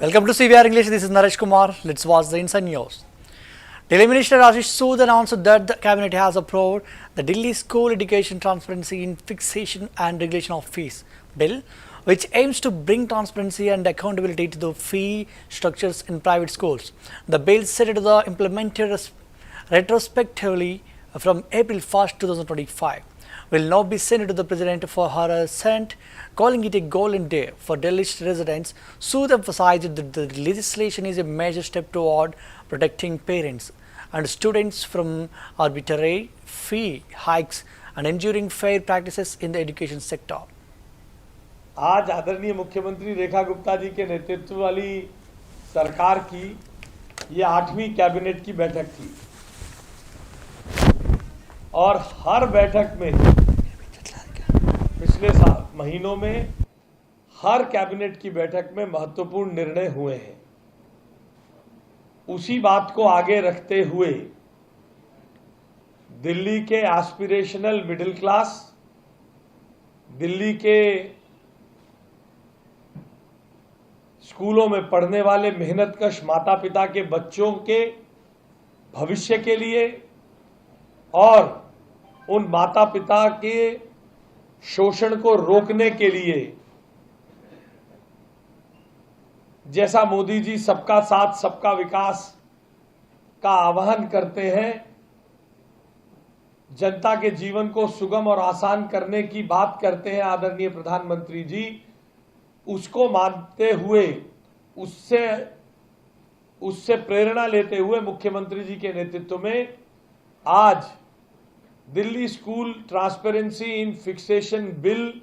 Welcome to CVR English. This is Naresh Kumar. Let's watch the inside news. Delhi Minister Ashish Sood announced that the Cabinet has approved the Delhi School Education Transparency in Fixation and Regulation of Fees Bill, which aims to bring transparency and accountability to the fee structures in private schools. The bill is set to be implemented retrospectively from April 1st, 2025. Will now be sent to the President for her assent, calling it a golden day for Delhi residents. Sood emphasized that the legislation is a major step toward protecting parents and students from arbitrary fee hikes and ensuring fair practices in the education sector. आज आदरणीय मुख्यमंत्री रेखा गुप्ता जी के नेतृत्व वाली सरकार की ये 8वीं कैबिनेट की बैठक थी और हर बैठक में पिछले महीनों में हर कैबिनेट की बैठक में महत्वपूर्ण निर्णय हुए हैं। उसी बात को आगे रखते हुए दिल्ली के एस्पिरेशनल मिडिल क्लास, दिल्ली के स्कूलों में पढ़ने वाले मेहनतकश माता पिता के बच्चों के भविष्य के लिए और उन माता पिता के शोषण को रोकने के लिए, जैसा मोदी जी सबका साथ सबका विकास का आह्वान करते हैं, जनता के जीवन को सुगम और आसान करने की बात करते हैं आदरणीय प्रधानमंत्री जी, उसको मानते हुए उससे प्रेरणा लेते हुए मुख्यमंत्री जी के नेतृत्व में आज Delhi school transparency in fixation bill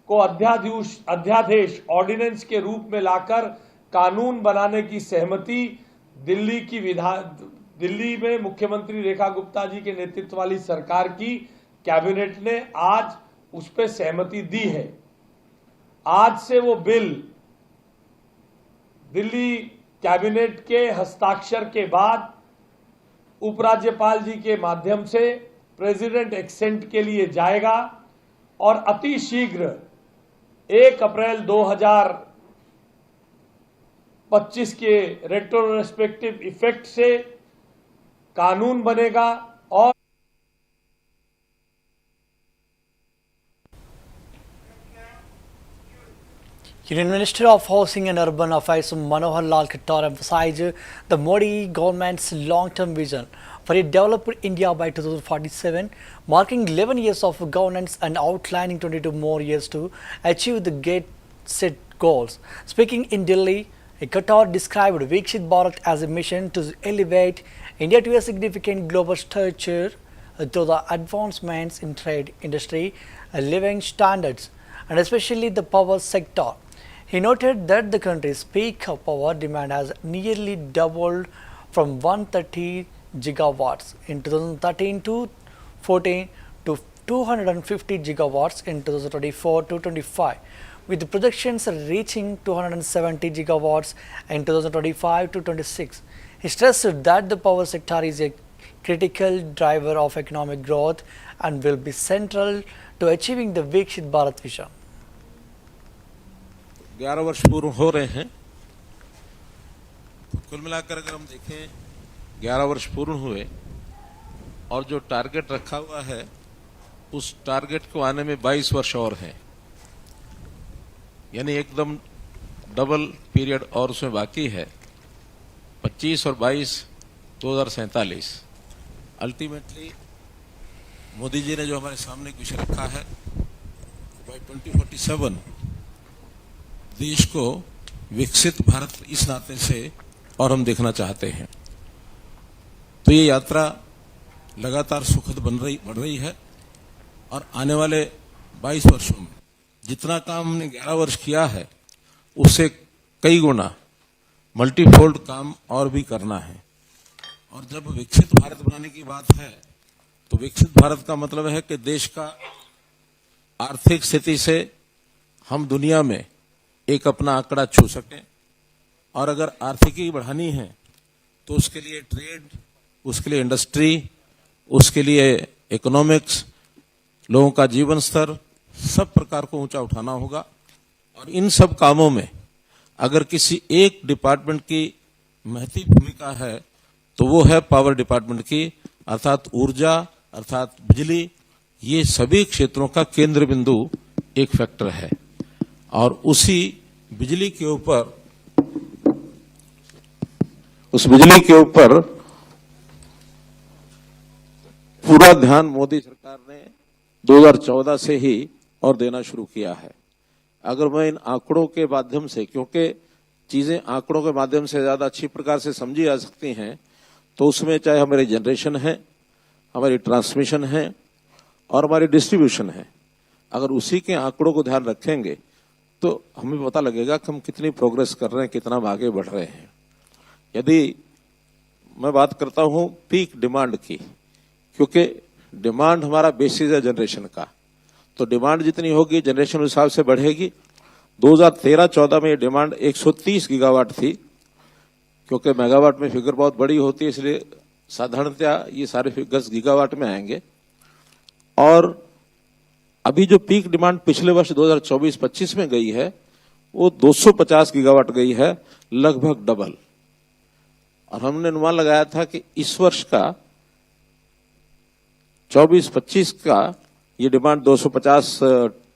को अध्यादेश ऑर्डिनेंस के रूप में लाकर कानून बनाने की सहमति दिल्ली में मुख्यमंत्री रेखा गुप्ता जी के नेतृत्व वाली सरकार की कैबिनेट ने आज उस पर सहमति दी है। आज से वो बिल दिल्ली कैबिनेट के हस्ताक्षर के बाद उपराज्यपाल जी के माध्यम से प्रेसिडेंट एक्सेंट के लिए जाएगा और अति शीघ्र 1 अप्रैल 2025 के रेट्रोस्पेक्टिव इफेक्ट से कानून बनेगा। और Union Minister of Housing and Urban Affairs Manohar Lal Khattar emphasized the Modi government's long-term vision for a developed India by 2047, marking 11 years of governance and outlining 22 more years to achieve the set goals. Speaking in Delhi, Khattar described Viksit Bharat as a mission to elevate India to a significant global stature through the advancements in trade, industry, living standards, and especially the power sector. He noted that the country's peak power demand has nearly doubled from 130 gigawatts in 2013 to 14 to 250 gigawatts in 2024 to 25, with projections reaching 270 gigawatts in 2025 to 26. He stressed that the power sector is a critical driver of economic growth and will be central to achieving the Viksit Bharat vision. 11 वर्ष पूर्ण हो रहे हैं, तो कुल मिलाकर अगर हम देखें 11 वर्ष पूर्ण हुए और जो टारगेट रखा हुआ है उस टारगेट को आने में 22 वर्ष और हैं, यानी एकदम डबल पीरियड और उसमें बाकी है। 25 और 22 2047 अल्टीमेटली मोदी जी ने जो हमारे सामने एक विषय रखा है, बाय 2047 देश को विकसित भारत इस नाते से और हम देखना चाहते हैं। तो ये यात्रा लगातार सुखद बढ़ रही है और आने वाले 22 वर्षों में जितना काम हमने 11 वर्ष किया है उससे कई गुना मल्टीफोल्ड काम और भी करना है। और जब विकसित भारत बनाने की बात है तो विकसित भारत का मतलब है कि देश का आर्थिक स्थिति से हम दुनिया में एक अपना आंकड़ा छू सकें, और अगर आर्थिकी बढ़ानी है तो उसके लिए ट्रेड, उसके लिए इंडस्ट्री, उसके लिए इकोनॉमिक्स, लोगों का जीवन स्तर सब प्रकार को ऊंचा उठाना होगा। और इन सब कामों में अगर किसी एक डिपार्टमेंट की महती भूमिका है तो वो है पावर डिपार्टमेंट की, अर्थात ऊर्जा, अर्थात बिजली। ये सभी क्षेत्रों का केंद्र बिंदु एक फैक्टर है और उसी बिजली के ऊपर पूरा ध्यान मोदी सरकार ने 2014 से ही और देना शुरू किया है। अगर मैं इन आंकड़ों के माध्यम से, क्योंकि चीजें आंकड़ों के माध्यम से ज्यादा अच्छी प्रकार से समझी जा सकती हैं, तो उसमें चाहे हमारी जनरेशन है, हमारी ट्रांसमिशन है और हमारी डिस्ट्रीब्यूशन है, अगर उसी के आंकड़ों को ध्यान रखेंगे तो हमें पता लगेगा कि हम कितनी प्रोग्रेस कर रहे हैं, कितना आगे बढ़ रहे हैं। यदि मैं बात करता हूं पीक डिमांड की, क्योंकि डिमांड हमारा बेसिस है जनरेशन का, तो डिमांड जितनी होगी जनरेशन उस हिसाब से बढ़ेगी। 2013-14 में ये डिमांड 130 गीगावाट थी, क्योंकि मेगावाट में फिगर बहुत बड़ी होती है, इसलिए साधारणतया ये सारे फिगर्स गीगावाट में आएंगे। और अभी जो पीक डिमांड पिछले वर्ष 2024-25 में गई है वो 250 गीगावाट गई है, लगभग डबल। और हमने अनुमान लगाया था कि इस वर्ष का 24-25 का ये डिमांड 250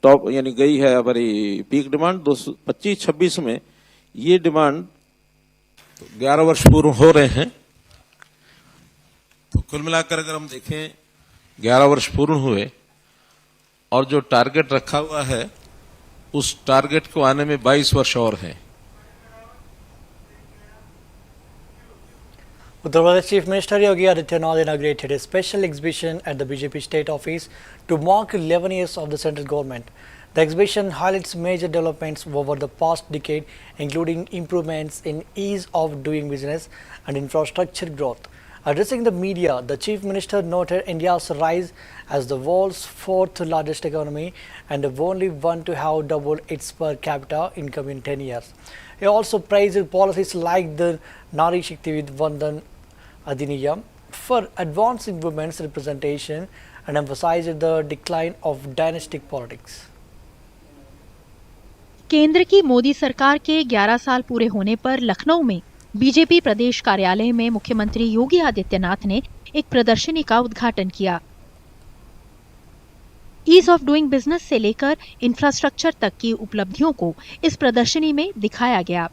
टॉप यानी गई है हमारी पीक डिमांड। 25-26 में ये डिमांड 11 वर्ष पूर्ण हो रहे हैं, तो कुल मिलाकर अगर हम देखें 11 वर्ष पूर्ण हुए और जो टारगेट रखा हुआ है उस टारगेट को आने में 22 वर्ष और हैं। Uttar Pradesh Chief Minister Yogi Adityanath inaugurated a special exhibition at the BJP state office to mark 11 years of the central government. The exhibition highlights major developments over the past decade, including improvements in ease of doing business and infrastructure growth. Addressing the media, the Chief Minister noted India's rise as the world's fourth largest economy and the only one to have doubled its per capita income in 10 years. He also praised policies like the Nari Shakti Vandan Adhiniyam for advancing women's representation and emphasized the decline of dynastic politics. केंद्र की मोदी सरकार के 11 साल पूरे होने पर लखनऊ में BJP प्रदेश कार्यालय में मुख्यमंत्री योगी आदित्यनाथ ने एक प्रदर्शनी का उद्घाटन किया। ईज ऑफ डूइंग बिजनेस से लेकर इंफ्रास्ट्रक्चर तक की उपलब्धियों को इस प्रदर्शनी में दिखाया गया।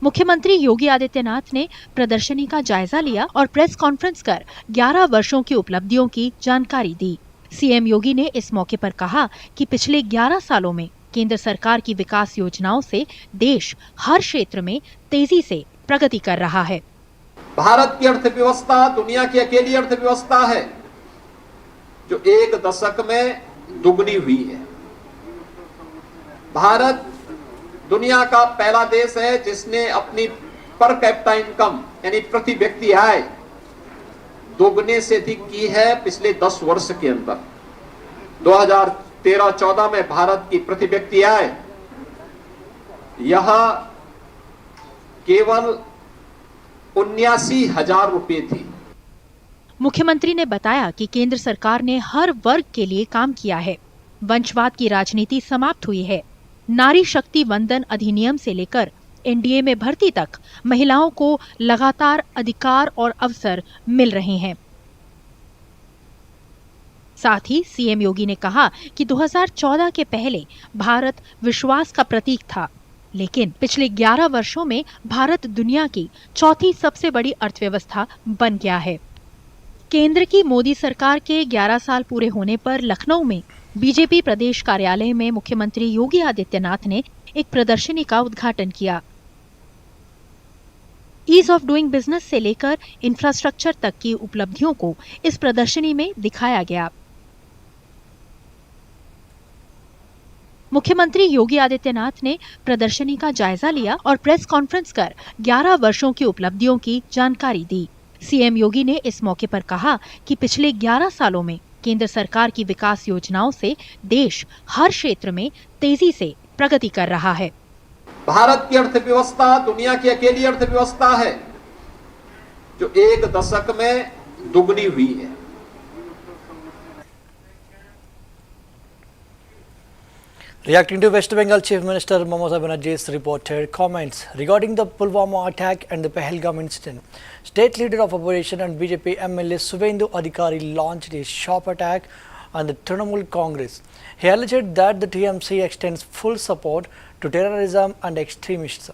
मुख्यमंत्री योगी आदित्यनाथ ने प्रदर्शनी का जायजा लिया और प्रेस कॉन्फ्रेंस कर 11 वर्षों की उपलब्धियों की जानकारी दी। सीएम योगी ने इस मौके पर कहा कि पिछले 11 सालों में केंद्र सरकार की विकास योजनाओं से देश हर क्षेत्र में तेजी से प्रगति कर रहा है। भारत की अर्थव्यवस्था दुनिया की अकेली अर्थव्यवस्था है जो एक दशक में दुगनी हुई है। भारत दुनिया का पहला देश है जिसने अपनी पर कैपिटा इनकम यानी प्रति व्यक्ति आय दोगुने से अधिक की है पिछले 10 वर्ष के अंदर। 2013-14 में भारत की प्रति व्यक्ति आय यह केवल 79,000 रुपए थी। मुख्यमंत्री ने बताया कि केंद्र सरकार ने हर वर्ग के लिए काम किया है। वंशवाद की राजनीति समाप्त हुई है। नारी शक्ति वंदन अधिनियम से लेकर एनडीए में भर्ती तक महिलाओं को लगातार अधिकार और अवसर मिल रहे हैं। साथ ही सीएम योगी ने कहा कि 2014 के पहले भारत विश्वास का प्रतीक था, लेकिन पिछले 11 वर्षों में भारत दुनिया की चौथी सबसे बड़ी अर्थव्यवस्था बन गया है। केंद्र की मोदी सरकार के 11 साल पूरे होने पर लखनऊ में बीजेपी प्रदेश कार्यालय में मुख्यमंत्री योगी आदित्यनाथ ने एक प्रदर्शनी का उद्घाटन किया। ईज ऑफ डूइंग बिजनेस से लेकर इंफ्रास्ट्रक्चर तक की उपलब्धियों को इस प्रदर्शनी में दिखाया गया। मुख्यमंत्री योगी आदित्यनाथ ने प्रदर्शनी का जायजा लिया और प्रेस कॉन्फ्रेंस कर 11 वर्षों की उपलब्धियों की जानकारी दी। सीएम योगी ने इस मौके पर कहा कि पिछले 11 सालों में केंद्र सरकार की विकास योजनाओं से देश हर क्षेत्र में तेजी से प्रगति कर रहा है। भारत की अर्थव्यवस्था दुनिया की अकेली अर्थव्यवस्था है जो एक दशक में दुगनी हुई है। Reacting to West Bengal Chief Minister Mamata Banerjee's reported comments regarding the Pulwama attack and the Pahalgam incident, State Leader of Opposition and BJP MLA Suvendu Adhikari launched a sharp attack on the Trinamool Congress. He alleged that the TMC extends full support to terrorism and extremists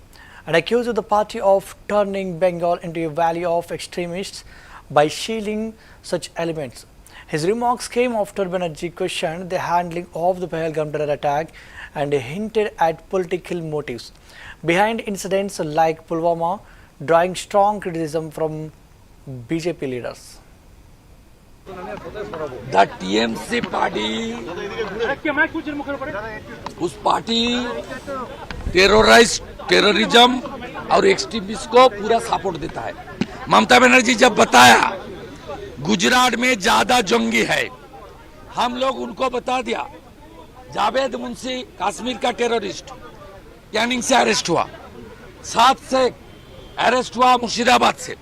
and accused the party of turning Bengal into a valley of extremists by shielding such elements. His remarks came after Banerjee questioned the handling of the Pahalgam terror attack and hinted at political motives behind incidents like Pulwama, drawing strong criticism from BJP leaders. The TMC party, उस party terrorism और extremist को पूरा support देता है। ममता बनर्जी जब बताया गुजरात में ज्यादा जंगी है, हम लोग उनको बता दिया जावेद मुंशी कश्मीर का टेररिस्ट कैनिंग से अरेस्ट हुआ, 7 से अरेस्ट हुआ मुर्शिदाबाद से।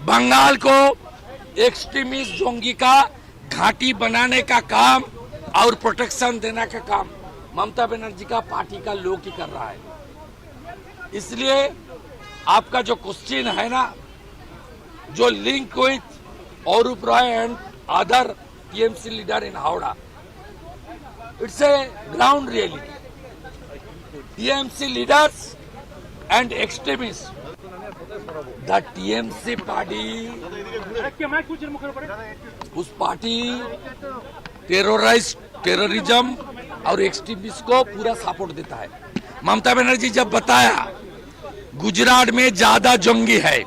बंगाल को एक्सट्रीमिस्ट जंगी का घाटी बनाने का काम और प्रोटेक्शन देने का काम ममता बनर्जी का पार्टी का लोग ही कर रहा है। इसलिए आपका जो क्वेश्चन है ना, जो link with Arup Roy and other TMC leader in Howrah, it's a ground reality. TMC leaders and extremists, the TMC party, उस पार्टी टेररिज्म और एक्सट्रीमिस्ट को पूरा सपोर्ट देता है। ममता बनर्जी जब बताया गुजरात में ज्यादा जंगी है,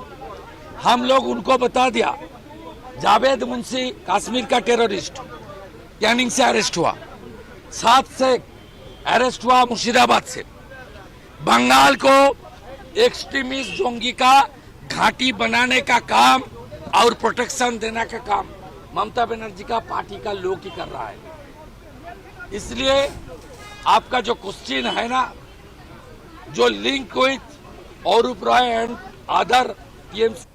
हम लोग उनको बता दिया जावेद मुंशी कश्मीर का टेररिस्ट कैनिंग से अरेस्ट हुआ, 7 से अरेस्ट हुआ मुर्शिदाबाद से। बंगाल को एक्सट्रीमिस्ट जंगी का घाटी बनाने का काम और प्रोटेक्शन देने का काम ममता बनर्जी का पार्टी का लोग ही कर रहा है। इसलिए आपका जो क्वेश्चन है ना, जो link with Arup Roy and other TMC.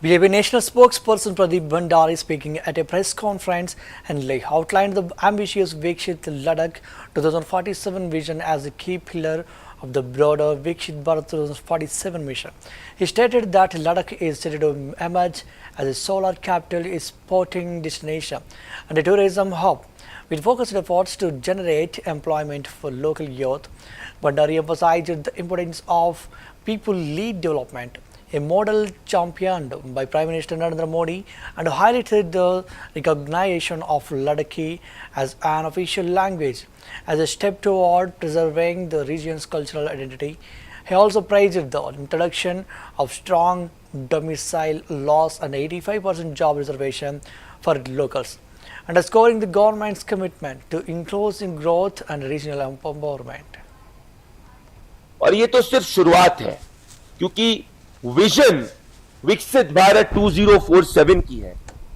BJP National Spokesperson Pradeep Bhandari speaking at a press conference and outlined the ambitious Viksit Ladakh 2047 vision as a key pillar of the broader Viksit Bharat 2047 mission. He stated that Ladakh is set to emerge as a solar capital, a sporting destination and a tourism hub with focused efforts to generate employment for local youth. Bhandari emphasized the importance of people-led development, a model championed by Prime Minister Narendra Modi, and highlighted the recognition of Ladakhi as an official language as a step toward preserving the region's cultural identity. He also praised the introduction of strong domicile laws and 85% job reservation for locals, underscoring the government's commitment to inclusive growth and regional empowerment. और ये तो सिर्फ शुरुआत है, क्योंकि vision विकसित भारत 2047 की है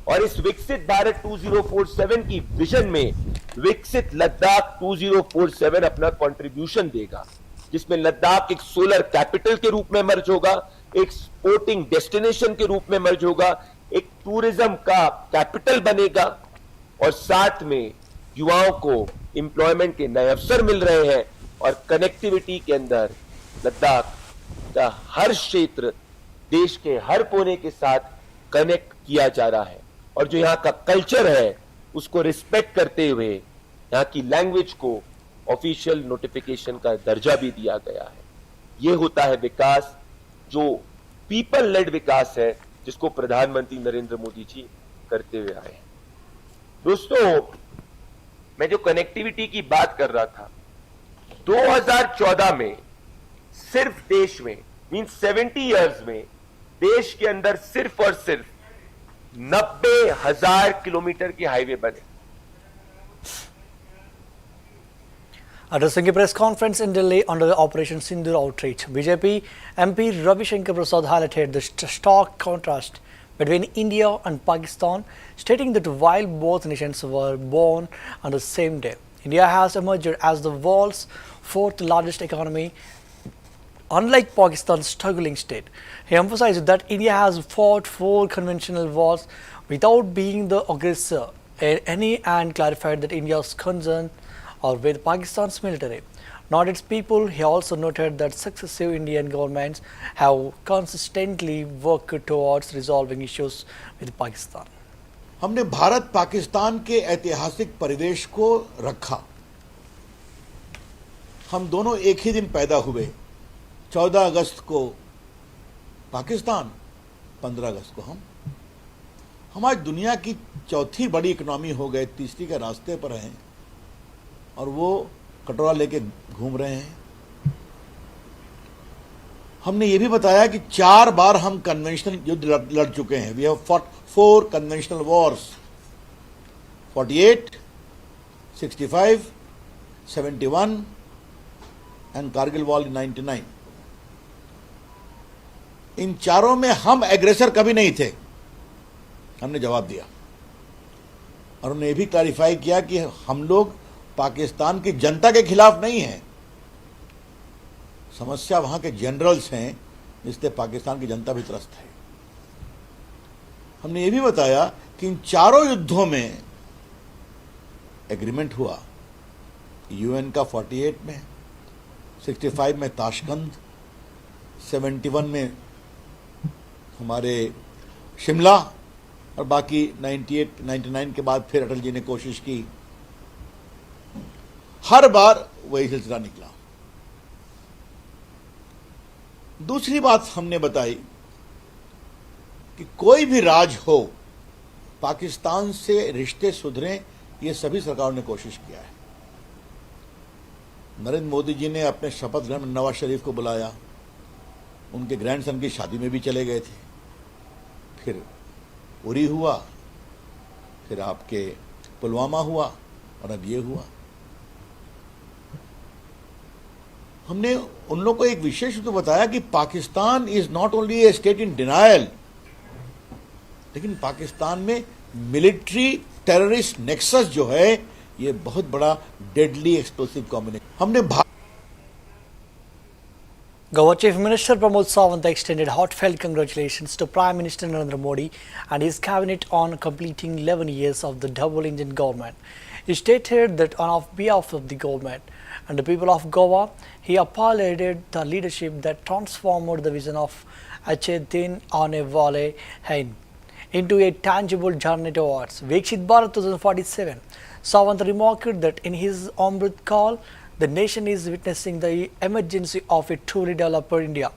और इस विकसित भारत 2047 की विजन में विकसित लद्दाख 2047 अपना कंट्रीब्यूशन देगा, जिसमें लद्दाख एक सोलर कैपिटल के रूप में मर्ज होगा, एक स्पोर्टिंग डेस्टिनेशन के रूप में मर्ज होगा, एक टूरिज्म का कैपिटल बनेगा और साथ में युवाओं को एम्प्लॉयमेंट के नए अवसर मिल रहे हैं और कनेक्टिविटी के अंदर लद्दाख का हर क्षेत्र देश के हर कोने के साथ कनेक्ट किया जा रहा है और जो यहाँ का कल्चर है उसको रिस्पेक्ट करते हुए यहाँ की लैंग्वेज को ऑफिशियल नोटिफिकेशन का दर्जा भी दिया गया है। ये होता है विकास, जो पीपल लेड विकास है, जिसको प्रधानमंत्री नरेंद्र मोदी जी करते हुए आए हैं। दोस्तों, मैं जो कनेक्टिविटी की बात कर रहा था, 2014 में सिर्फ देश में मींस 70 इयर्स में देश के अंदर सिर्फ और सिर्फ 90,000 किलोमीटर के हाईवे बने। Addressing a press conference in Delhi under the Operation Sindoor outreach, BJP MP Ravi Shankar Prasad highlighted the stark contrast between India and Pakistan, stating that while both nations were born on the same day, India has emerged as the world's 4th largest economy, unlike Pakistan's struggling state. He emphasized that India has fought 4 conventional wars without being the aggressor any and clarified that India's concern are with Pakistan's military, not its people. He also noted that successive Indian governments have consistently worked towards resolving issues with Pakistan. हमने भारत पाकिस्तान के ऐतिहासिक परिवेश को रखा। हम दोनों एक ही दिन पैदा हुए, 14 अगस्त को पाकिस्तान, 15 अगस्त को हम आज दुनिया की चौथी बड़ी इकोनॉमी हो गए, तीसरी के रास्ते पर हैं और वो कटोरा लेके घूम रहे हैं। हमने ये भी बताया कि 4 बार हम कन्वेंशनल युद्ध लड़ चुके हैं। We have fought 4 conventional wars, 48, 65, 71 and Kargil war in 99। इन चारों में हम एग्रेसर कभी नहीं थे, हमने जवाब दिया। और उन्होंने ये भी क्लैरिफाई किया कि हम लोग पाकिस्तान की जनता के खिलाफ नहीं हैं, समस्या वहां के जनरल्स हैं, जिससे पाकिस्तान की जनता भी त्रस्त है। हमने ये भी बताया कि इन चारों युद्धों में एग्रीमेंट हुआ, यूएन का 48 में, 65 में ताशकंद, 71 में हमारे शिमला और बाकी 98, 99 के बाद फिर अटल जी ने कोशिश की। हर बार वही सिलसिला निकला। दूसरी बात हमने बताई कि कोई भी राज हो, पाकिस्तान से रिश्ते सुधरें, ये सभी सरकारों ने कोशिश किया है। नरेंद्र मोदी जी ने अपने शपथ ग्रहण में नवाज शरीफ को बुलाया, उनके ग्रैंडसन की शादी में भी चले गए थे, फिर उरी हुआ, फिर आपके पुलवामा हुआ और अब ये हुआ। हमने उन लोगों को एक विशेष रूप से बताया कि Pakistan is not only A state in denial, लेकिन पाकिस्तान में मिलिट्री टेररिस्ट नेक्सस जो है, ये बहुत बड़ा डेडली एक्सप्लोसिव कॉम्बिनेशन। हमने Goa Chief Minister Pramod Sawant extended heartfelt congratulations to Prime Minister Narendra Modi and his cabinet on completing 11 years of the double-engine government. He stated that on behalf of the government and the people of Goa, he applauded the leadership that transformed the vision of Aceh Din Aane Wale Hain into a tangible journey towards Viksit Bharat 2047. Sawant remarked that in his Amrit call, the nation is witnessing the emergency of a truly developed India.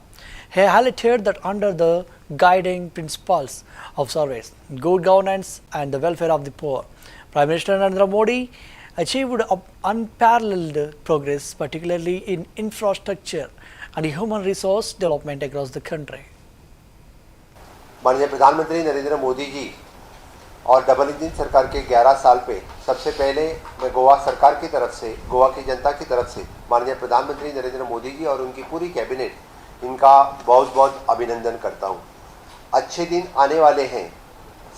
He highlighted that under the guiding principles of service, good governance and the welfare of the poor, Prime Minister Narendra Modi achieved unparalleled progress, particularly in infrastructure and human resource development across the country. माननीय प्रधानमंत्री नरेंद्र मोदी जी और double engine सरकार के 11 साल पे सबसे पहले मैं गोवा सरकार की तरफ से, गोवा की जनता की तरफ से माननीय प्रधानमंत्री नरेंद्र मोदी जी और उनकी पूरी कैबिनेट, इनका बहुत बहुत अभिनंदन करता हूँ। अच्छे दिन आने वाले हैं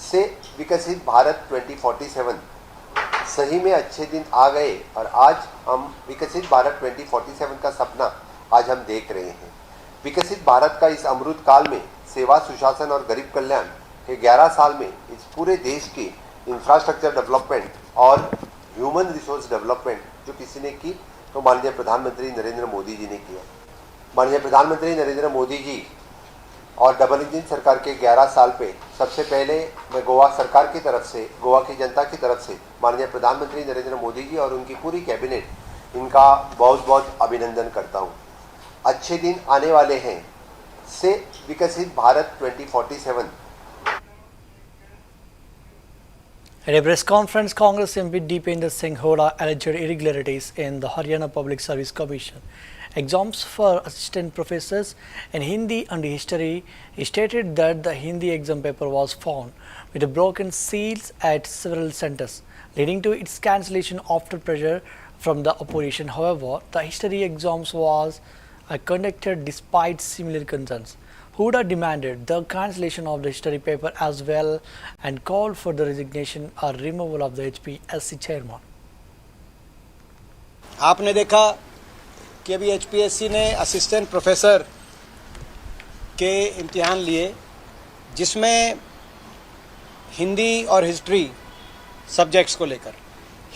से विकसित भारत 2047, सही में अच्छे दिन आ गए और आज हम विकसित भारत 2047 का सपना आज हम देख रहे हैं। विकसित भारत का इस अमृत काल में सेवा, सुशासन और गरीब कल्याण के 11 साल में इस पूरे देश की इंफ्रास्ट्रक्चर डेवलपमेंट और ह्यूमन रिसोर्स डेवलपमेंट जो किसी ने की, तो माननीय प्रधानमंत्री नरेंद्र मोदी जी ने किया। माननीय प्रधानमंत्री नरेंद्र मोदी जी और डबल इंजन सरकार के 11 साल पे सबसे पहले मैं गोवा सरकार की तरफ से, गोवा की जनता की तरफ से माननीय प्रधानमंत्री नरेंद्र मोदी जी और उनकी पूरी कैबिनेट, इनका बहुत बहुत अभिनंदन करता हूँ। अच्छे दिन आने वाले हैं से विकसित Bharat 2047। At a press conference, Congress MP Deepinder Singh Hooda alleged irregularities in the Haryana Public Service Commission exams for assistant professors in Hindi and history. He stated that the Hindi exam paper was found with broken seals at several centers, leading to its cancellation after pressure from the opposition. However, the history exams was conducted despite similar concerns. Hooda demanded the cancellation of the history paper as well and called for the resignation or removal of the HPSC chairman. आपने देखा कि अभी HPSC ने assistant professor के इम्तिहान लिए, जिसमें हिंदी और हिस्ट्री सब्जेक्ट्स को लेकर।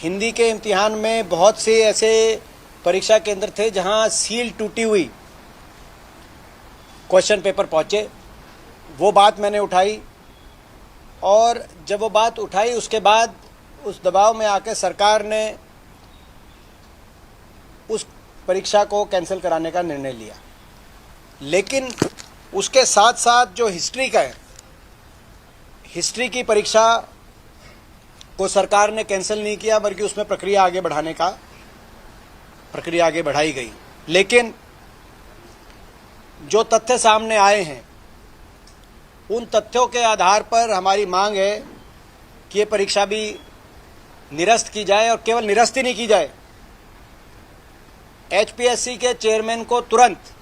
हिंदी के इम्तिहान में बहुत से ऐसे परीक्षा केंद्र थे जहां सील टूटी हुई क्वेश्चन पेपर पहुंचे। वो बात मैंने उठाई और जब वो बात उठाई उसके बाद उस दबाव में आकर सरकार ने उस परीक्षा को कैंसिल कराने का निर्णय लिया। लेकिन उसके साथ साथ जो हिस्ट्री का है, हिस्ट्री की परीक्षा को सरकार ने कैंसिल नहीं किया बल्कि उसमें प्रक्रिया आगे बढ़ाई गई। लेकिन जो तथ्य सामने आए हैं उन तथ्यों के आधार पर हमारी मांग है कि ये परीक्षा भी निरस्त की जाए, और केवल निरस्त ही नहीं की जाए, एचपीएससी के चेयरमैन को तुरंत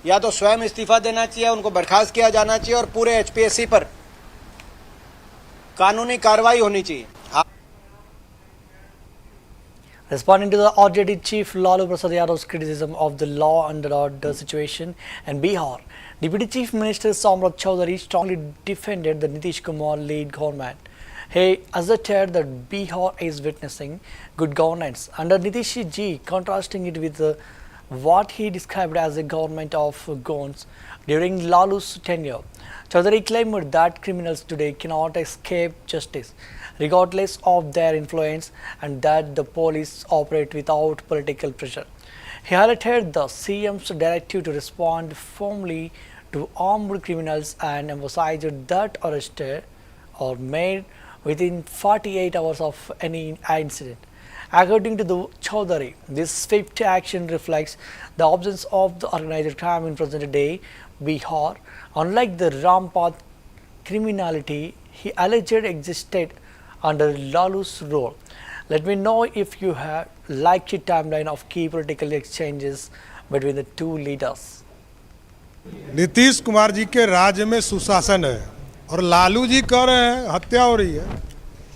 या तो स्वयं इस्तीफा देना चाहिए, उनको बर्खास्त किया जाना चाहिए और पूरे एचपीएससी पर कानूनी कार्रवाई होनी चाहिए। Responding to the RJD chief Lalu Prasad Yadav's criticism of the law and order situation in Bihar, Deputy Chief Minister Samrat Chaudhary strongly defended the Nitish Kumar-led government. He asserted that Bihar is witnessing good governance under Nitish ji, contrasting it with what he described as a government of goons during Lalu's tenure. Chaudhary claimed that criminals today cannot escape justice regardless of their influence and that the police operate without political pressure. He highlighted the CM's directive to respond firmly to armed criminals and emphasized that arrests are made within 48 hours of any incident. According to the Chaudhary, this swift action reflects the absence of the organized crime in present day Bihar, unlike the rampant criminality he alleged existed under Lalu's rule. Let me know if you have liked the timeline of key political exchanges between the two leaders. Nitish Kumar ji के राज्य में सुशासन है और लालू जी कह रहे हैं हत्या हो रही है।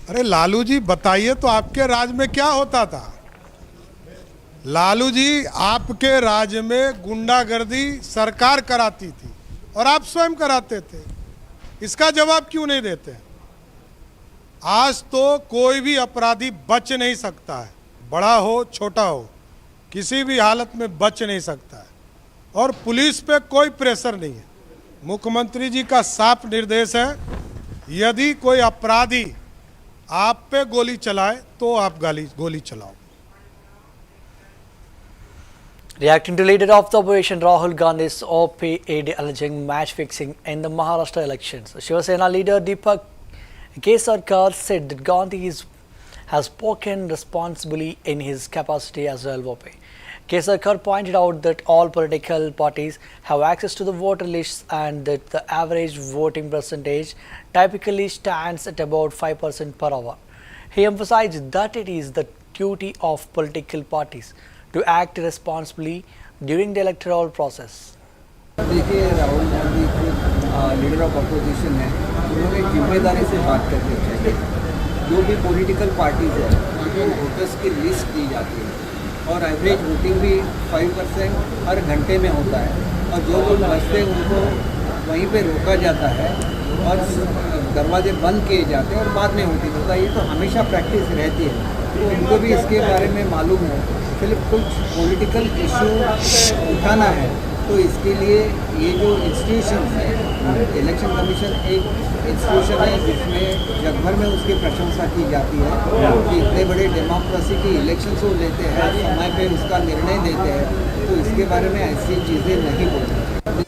अरे लालू जी बताइए तो आपके राज्य में क्या होता था? लालू जी आपके राज्य में गुंडागर्दी सरकार कराती थी और आप स्वयं कराते थे। इसका जवाब क्यों नहीं देते? आज तो कोई भी अपराधी बच नहीं सकता है, बड़ा हो छोटा हो, किसी भी हालत में बच नहीं सकता है और पुलिस पे कोई प्रेशर नहीं है। मुख्यमंत्री जी का साफ निर्देश है, यदि कोई अपराधी आप पे गोली चलाए तो आप गोली चलाओ। Reacting to leader of the opposition Rahul Gandhi's op-ed alleging match fixing in the Maharashtra elections, Shiva Sena leader Deepak Kesarkar said that Gandhi has spoken responsibly in his capacity as well op. Kesarkar pointed out that all political parties have access to the voter lists and that the average voting percentage typically stands at about 5% per hour. He emphasized that it is the duty of political parties to act responsibly during the electoral process. देखिए Rahul Gandhi leader of opposition है, उन्होंने जिम्मेदारी से बात करनी चाहिए। जो भी पॉलिटिकल पार्टीज है उनको वोटर्स की लिस्ट दी जाती है और एवरेज वोटिंग भी 5% हर घंटे में होता है और जो लोग बचते हैं उनको वहीं पे रोका जाता है और दरवाजे बंद किए जाते हैं और बाद में वोटिंग होता है। ये तो हमेशा प्रैक्टिस रहती है, तो उनको भी इसके बारे में मालूम है। सिर्फ कुछ पॉलिटिकल इशू उठाना है तो इसके लिए ये जो इंस्टीट्यूशन है, इलेक्शन कमीशन एक इंस्टीट्यूशन है जिसमें जग भर में उसकी प्रशंसा की जाती है कि इतने बड़े डेमोक्रेसी की इलेक्शंस वो लेते हैं, समय पे उसका निर्णय देते हैं, तो इसके बारे में ऐसी चीज़ें नहीं बोलती।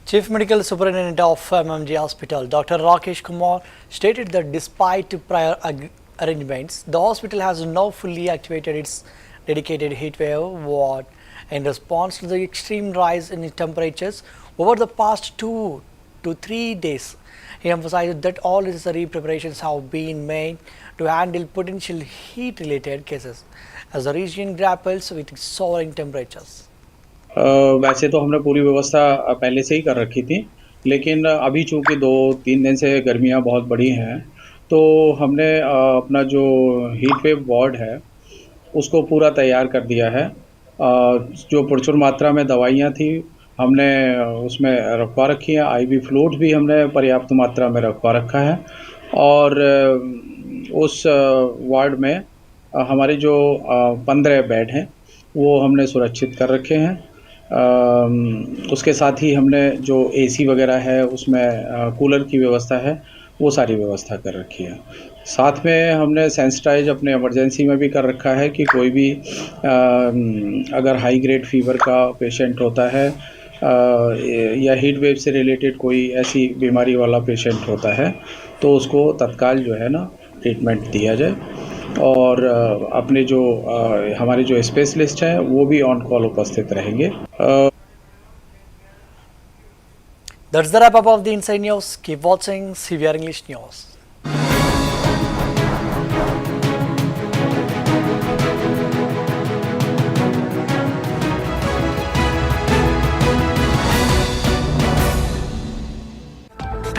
Chief Medical Superintendent of MMG Hospital, Dr. Rakesh Kumar, stated that despite prior arrangements, the hospital has now fully activated its dedicated heatwave ward in response to the extreme rise in temperatures over the past 2 to 3 days. He emphasized that all necessary preparations have been made to handle potential heat-related cases as the region grapples with soaring temperatures. वैसे तो हमने पूरी व्यवस्था पहले से ही कर रखी थी, लेकिन अभी चूँकि 2-3 दिन से गर्मियाँ बहुत बड़ी हैं तो हमने अपना जो हीट वेव वार्ड है उसको पूरा तैयार कर दिया है। जो प्रचुर मात्रा में दवाइयाँ थी हमने उसमें रखवा रखी है, IV फ्लूइड भी हमने पर्याप्त मात्रा में रखवा रखा है और उस वार्ड में हमारे जो 15 बेड हैं वो हमने सुरक्षित कर रखे हैं। उसके साथ ही हमने जो एसी वगैरह है उसमें कूलर की व्यवस्था है वो सारी व्यवस्था कर रखी है। साथ में हमने सेंसिटाइज अपने इमरजेंसी में भी कर रखा है कि कोई भी अगर हाई ग्रेड फीवर का पेशेंट होता है या हीट वेव से रिलेटेड कोई ऐसी बीमारी वाला पेशेंट होता है तो उसको तत्काल जो है ना ट्रीटमेंट दिया जाए। और अपने जो हमारे जो स्पेशलिस्ट हैं वो भी ऑन कॉल उपस्थित रहेंगे। That's the wrap up of the Inside News. Keep watching CVR English News.